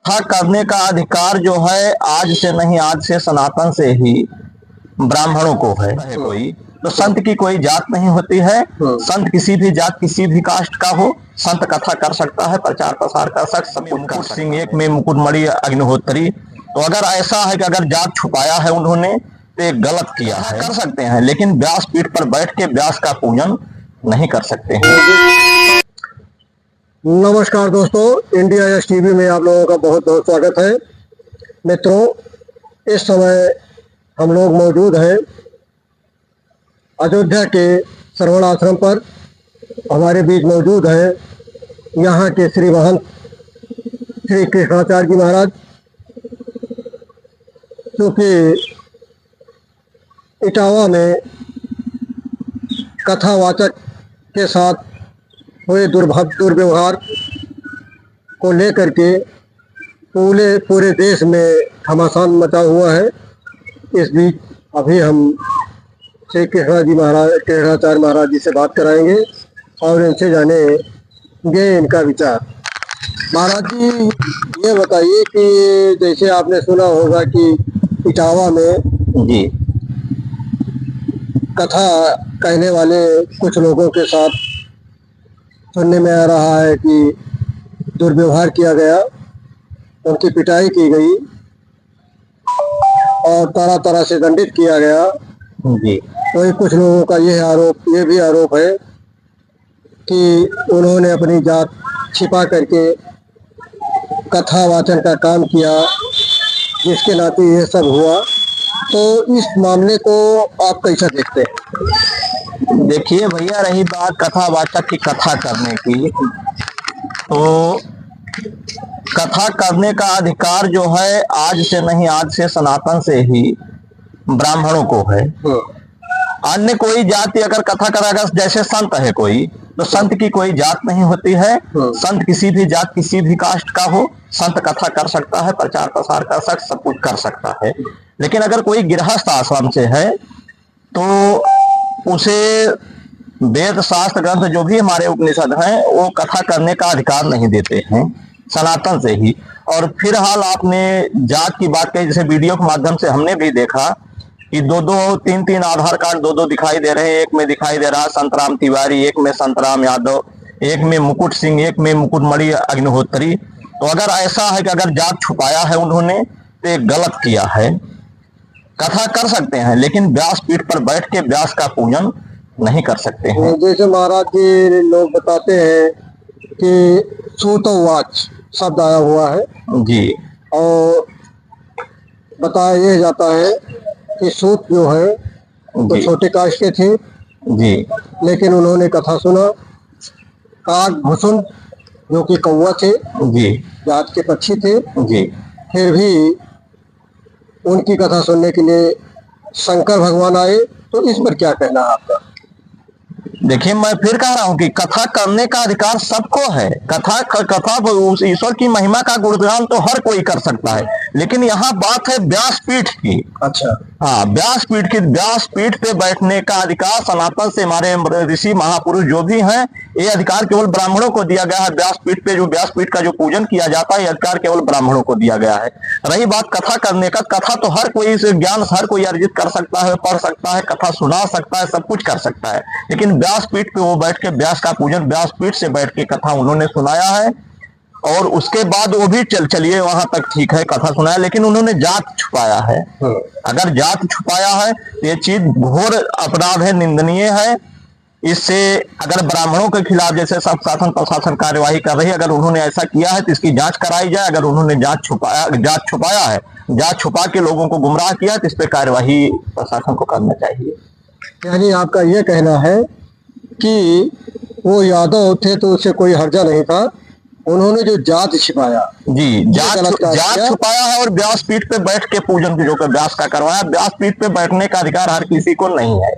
कथा करने का अधिकार जो है आज से नहीं, आज से सनातन से ही ब्राह्मणों को है। कोई तो संत की कोई जात नहीं होती है। संत किसी भी जात किसी भी कास्ट का हो, संत कथा कर सकता है, प्रचार प्रसार कर सकता है। मुकुट सिंह एक में मुकुटमणि अग्निहोत्री। तो अगर ऐसा है कि अगर जात छुपाया है उन्होंने तो एक गलत किया है। कर सकते हैं लेकिन व्यास पीठ पर बैठ के व्यास का पूजन नहीं कर सकते हैं। नमस्कार दोस्तों, इंडिया एस टीवी में आप लोगों का बहुत बहुत स्वागत है। मित्रों, इस समय हम लोग मौजूद हैं अयोध्या के श्रवण आश्रम पर। हमारे बीच मौजूद हैं यहाँ के श्री महंत श्री कृष्णाचार्य जी महाराज, जो कि इटावा में कथावाचक के साथ हुए दुर्व्यवहार को लेकर के पूरे देश में घमासान मचा हुआ है। इस बीच अभी हम श्री कृष्णाचार्य महाराज जी से बात कराएंगे और इनसे जानेंगे इनका विचार। महाराज जी, ये बताइए कि जैसे आपने सुना होगा कि इटावा में जी कथा कहने वाले कुछ लोगों के साथ सुनने में आ रहा है कि दुर्व्यवहार किया गया, उनकी पिटाई की गई और तरह तरह से दंडित किया गया। जी वही कुछ लोगों का ये भी आरोप है कि उन्होंने अपनी जात छिपा करके कथा वाचन का काम किया, जिसके नाते ये सब हुआ। तो इस मामले को आप कैसा देखते हैं? देखिए भैया, रही बात कथावाचक की कथा करने की, तो कथा करने का अधिकार जो है आज से नहीं, आज से सनातन से ही ब्राह्मणों को है। अन्य कोई जाति अगर कथा करेगा, जैसे संत है कोई, तो संत की कोई जात नहीं होती है। संत किसी भी जात किसी भी कास्ट का हो, संत कथा कर सकता है, प्रचार प्रसार कर सकता है, सब कुछ कर सकता है। लेकिन अगर कोई गृहस्थ आश्रम से है तो उसे वेद शास्त्र ग्रंथ जो भी हमारे उपनिषद हैं वो कथा करने का अधिकार नहीं देते हैं, सनातन से ही। और फिलहाल आपने जात की बात कही, जैसे वीडियो के माध्यम से हमने भी देखा कि दो तीन आधार कार्ड दो दिखाई दे रहे हैं। एक में दिखाई दे रहा है संतराम तिवारी, एक में संतराम यादव, एक में मुकुट सिंह, एक में मुकुटमणि अग्निहोत्री। तो अगर ऐसा है कि अगर जात छुपाया है उन्होंने तो एक गलत किया है। कथा कर सकते हैं लेकिन व्यास पीठ पर बैठ के व्यास का पूजन नहीं कर सकते हैं। जैसे महाराज जी लोग बताते हैं कि सूतोवाच शब्द आया हुआ है जी, और बताया यह जाता है कि सूत जो है तो छोटे कास्ट के थे जी, लेकिन उन्होंने कथा सुना। काग भुसुंड जो कि कौवा थे, जी जात के पक्षी थे, जी, फिर भी उनकी कथा सुनने के लिए शंकर भगवान आए। तो इस पर क्या कहना है आपका? देखिए, मैं फिर कह रहा हूं कि कथा करने का अधिकार सबको है। कथा उस ईश्वर की महिमा का गुणगान तो हर कोई कर सकता है, लेकिन यहाँ बात है व्यासपीठ की। अच्छा, हाँ, व्यासपीठ की। व्यासपीठ पे बैठने का अधिकार सनातन से हमारे ऋषि महापुरुष जो भी हैं, ये अधिकार केवल ब्राह्मणों को दिया गया है। व्यासपीठ पे जो व्यासपीठ का जो पूजन किया जाता है, ये अधिकार केवल ब्राह्मणों को दिया गया है। रही बात कथा करने का, कथा तो हर कोई इसे ज्ञान हर कोई अर्जित कर सकता है, पढ़ सकता है, कथा सुना सकता है, सब कुछ कर सकता है। लेकिन व्यासपीठ पे वो बैठ के व्यास का पूजन, व्यासपीठ से बैठ के कथा उन्होंने सुनाया है। और उसके बाद वो भी चलिए वहां तक ठीक है, कथा सुनाया, लेकिन उन्होंने जात छुपाया है। अगर जात छुपाया है तो ये चीज घोर अपराध है, निंदनीय है। इससे अगर ब्राह्मणों के खिलाफ जैसे सब शासन प्रशासन कार्यवाही कर रही है, अगर उन्होंने ऐसा किया है तो इसकी जांच कराई जाए। अगर उन्होंने जात छुपाया है, जात छुपा के लोगों को गुमराह किया, तो इस पर कार्यवाही प्रशासन को करना चाहिए। यानी आपका ये कहना है कि वो यादव थे तो उससे कोई हर्जा नहीं था, उन्होंने जो जात छिपाया, जी, जात छुपाया है। और व्यासपीठ पे बैठ के पूजन जो कर व्यास का करवाया, व्यासपीठ पे बैठने का अधिकार हर किसी को नहीं है।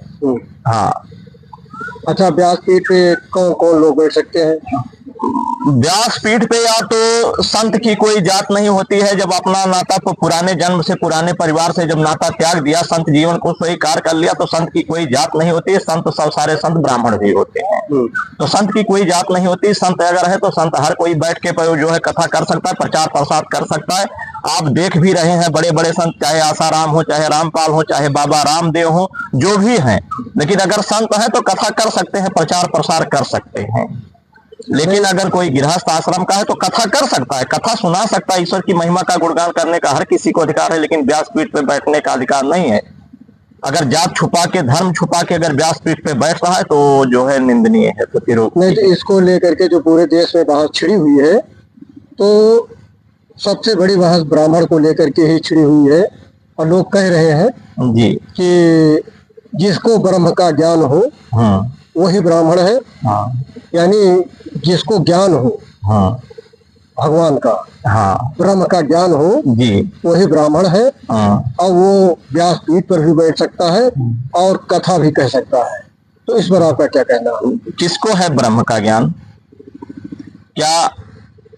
हाँ। अच्छा, व्यासपीठ पे कौन कौन लोग बैठ सकते हैं? व्यासपीठ पे या तो संत की कोई जात नहीं होती है। जब अपना नाता पुराने जन्म से, पुराने परिवार से जब नाता त्याग दिया, संत जीवन को स्वीकार कर लिया, तो संत की कोई जात नहीं होती है। संत सब सारे संत ब्राह्मण भी होते हैं, तो संत की कोई जात नहीं होती। संत अगर है तो संत हर कोई बैठ के जो है कथा कर सकता है, प्रचार प्रसार कर सकता है। आप देख भी रहे हैं बड़े बड़े संत, चाहे आसाराम हो, चाहे रामपाल हो, चाहे बाबा रामदेव हो, जो भी हैं, लेकिन अगर संत है तो कथा कर सकते हैं, प्रचार प्रसार कर सकते हैं। लेकिन अगर कोई गृहस्थ आश्रम का है तो कथा कर सकता है, कथा सुना सकता है। ईश्वर की महिमा का गुणगान करने का हर किसी को अधिकार है, लेकिन व्यासपीठ पे बैठने का अधिकार नहीं है। अगर जात छुपा के, धर्म छुपा के अगर व्यासपीठ पे बैठ रहा है तो जो है निंदनीय है। तो फिर नहीं, तो इसको लेकर के जो पूरे देश में बहस छिड़ी हुई है, तो सबसे बड़ी बहस ब्राह्मण को लेकर के ही छिड़ी हुई है। और लोग कह रहे हैं जी कि जिसको ब्रह्म का ज्ञान हो वही ब्राह्मण है। यानी जिसको ज्ञान हो भगवान का, ब्रह्म का ज्ञान हो जी, वही ब्राह्मण है। और वो व्यासपीठ पर भी बैठ सकता है और कथा भी कह सकता है। तो इस पर आपका क्या कहना है? किसको है ब्रह्म का ज्ञान? क्या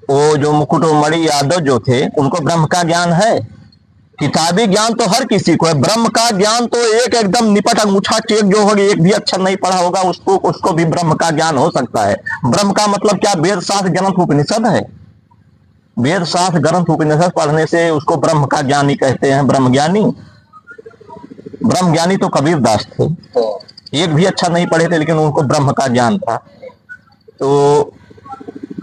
वो जो मुकुटमणि यादव जो थे उनको ब्रह्म का ज्ञान है? किताबी ज्ञान तो हर किसी को है। ब्रह्म का ज्ञान तो एक एकदम निपट अंगूठा टेक जो होगी, एक भी अक्षर नहीं पढ़ा होगा, उसको भी ब्रह्म का ज्ञान हो सकता है। ब्रह्म का मतलब क्या? वेद शास्त्र ग्रंथ उपनिषद है। वेद शास्त्र ग्रंथ उपनिषद पढ़ने से उसको ब्रह्म का ज्ञानी कहते हैं, ब्रह्म ज्ञानी। ब्रह्म ज्ञानी तो कबीरदास थे, एक भी अच्छा नहीं पढ़े थे, लेकिन उनको ब्रह्म का ज्ञान था। तो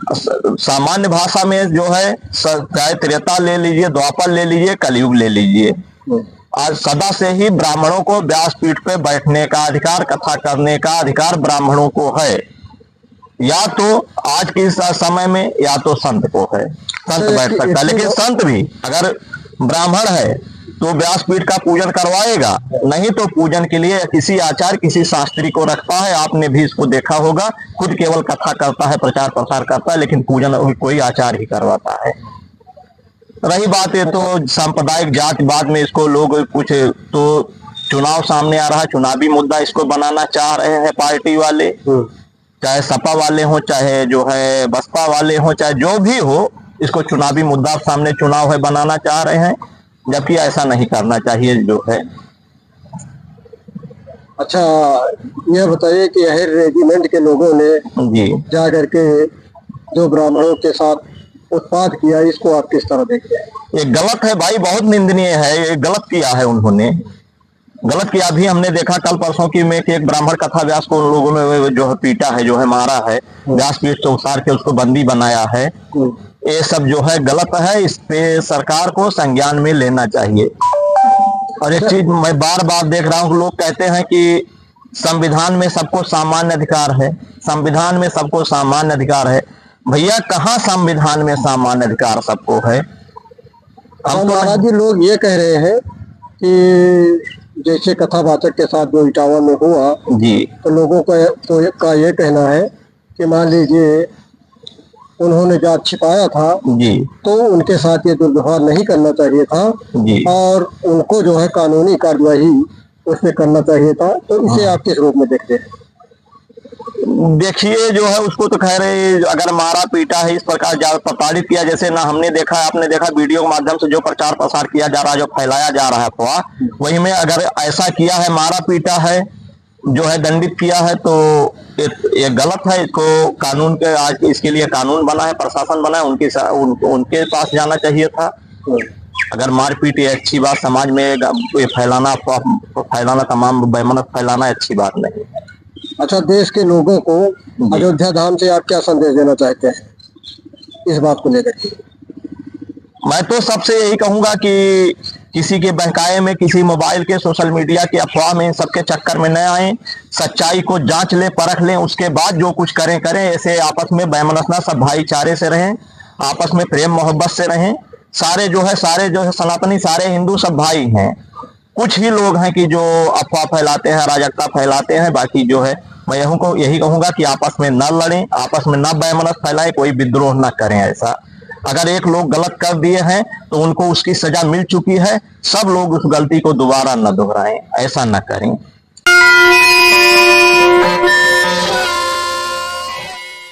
सामान्य भाषा में जो है, चाहे त्रेता ले लीजिए, द्वापर ले लीजिए, कलयुग ले लीजिए, आज सदा से ही ब्राह्मणों को व्यासपीठ पे बैठने का अधिकार, कथा करने का अधिकार ब्राह्मणों को है। या तो आज के समय में या तो संत को है, संत बैठ सकता है। लेकिन संत भी अगर ब्राह्मण है तो व्यासपीठ का पूजन करवाएगा, नहीं तो पूजन के लिए किसी आचार्य, किसी शास्त्री को रखता है। आपने भी इसको देखा होगा, खुद केवल कथा करता है, प्रचार प्रसार करता है, लेकिन पूजन कोई आचार्य ही करवाता है। रही बात है तो सांप्रदायिक जातिवाद में इसको लोग कुछ, तो चुनाव सामने आ रहा है, चुनावी मुद्दा इसको बनाना चाह रहे हैं पार्टी वाले, चाहे सपा वाले हो, चाहे जो है बसपा वाले हो, चाहे जो भी हो, इसको चुनावी मुद्दा सामने, चुनाव है, बनाना चाह रहे हैं, जबकि ऐसा नहीं करना चाहिए जो है। अच्छा, यह बताइए कि यह रेजिमेंट के लोगों ने जी जा करके जो ब्राह्मणों के साथ उत्पात किया, इसको आप किस तरह देखते हैं? ये गलत है भाई, बहुत निंदनीय है। ये गलत किया है, उन्होंने गलत किया। अभी हमने देखा कल परसों की में कि एक ब्राह्मण कथा व्यास को उन लोगों ने जो है पीटा है, जो है मारा है, व्यासपीठ से उतार के उसको बंदी बनाया है। ये सब जो है गलत है, इस पे सरकार को संज्ञान में लेना चाहिए। और एक चीज मैं बार बार देख रहा हूँ, लोग कहते हैं कि संविधान में सबको सामान्य अधिकार है, संविधान में सबको सामान्य अधिकार है। भैया कहाँ संविधान में सामान्य अधिकार सबको है? अब महाराज जी, लोग ये कह रहे हैं कि जैसे कथावाचक के साथ जो इटावा में हुआ जी, तो लोगों का ये कहना है कि मान लीजिए उन्होंने जात छिपाया था जी, तो उनके साथ ये दुर्व्यवहार नहीं करना चाहिए था जी, और उनको जो है कानूनी कार्यवाही उसमें करना चाहिए था। तो इसे आप किस रूप में देखते हैं? देखिए जो है उसको तो खैर अगर मारा पीटा है, इस प्रकार प्रताड़ित किया, जैसे ना हमने देखा, आपने देखा वीडियो के माध्यम से जो प्रचार प्रसार किया जा रहा है, जो फैलाया जा रहा है अफवाह, वही में अगर ऐसा किया है, मारा पीटा है, जो है दंडित किया है, तो ये गलत है। इसको कानून के, आज इसके लिए कानून बना है, प्रशासन बना है, उनके पास जाना चाहिए था। अगर मारपीट ये अच्छी बात, समाज में फैलाना तमाम बेमनत फैलाना अच्छी बात नहीं है। अच्छा, देश के लोगों को अयोध्या धाम से आप क्या संदेश देना चाहते हैं इस बात को लेकर के? मैं तो सबसे यही कहूंगा कि किसी के बहकाए में, किसी मोबाइल के, सोशल मीडिया के अफवाह में, इन सबके चक्कर में न आए। सच्चाई को जांच लें, परख लें, उसके बाद जो कुछ करें करें। ऐसे आपस में बेमनसना, सब भाईचारे से रहें, आपस में प्रेम मोहब्बत से रहें। सारे जो है सनातनी, सारे हिंदू सब भाई हैं। कुछ ही लोग हैं कि जो अफवाह फैलाते हैं, अराजकता फैलाते हैं। बाकी जो है मैं यही कहूंगा कि आपस में न लड़ें, आपस में न बेमनस फैलाएं, कोई विद्रोह न करें। ऐसा अगर एक लोग गलत कर दिए हैं तो उनको उसकी सजा मिल चुकी है, सब लोग उस गलती को दोबारा न दोहराएं, ऐसा न करें।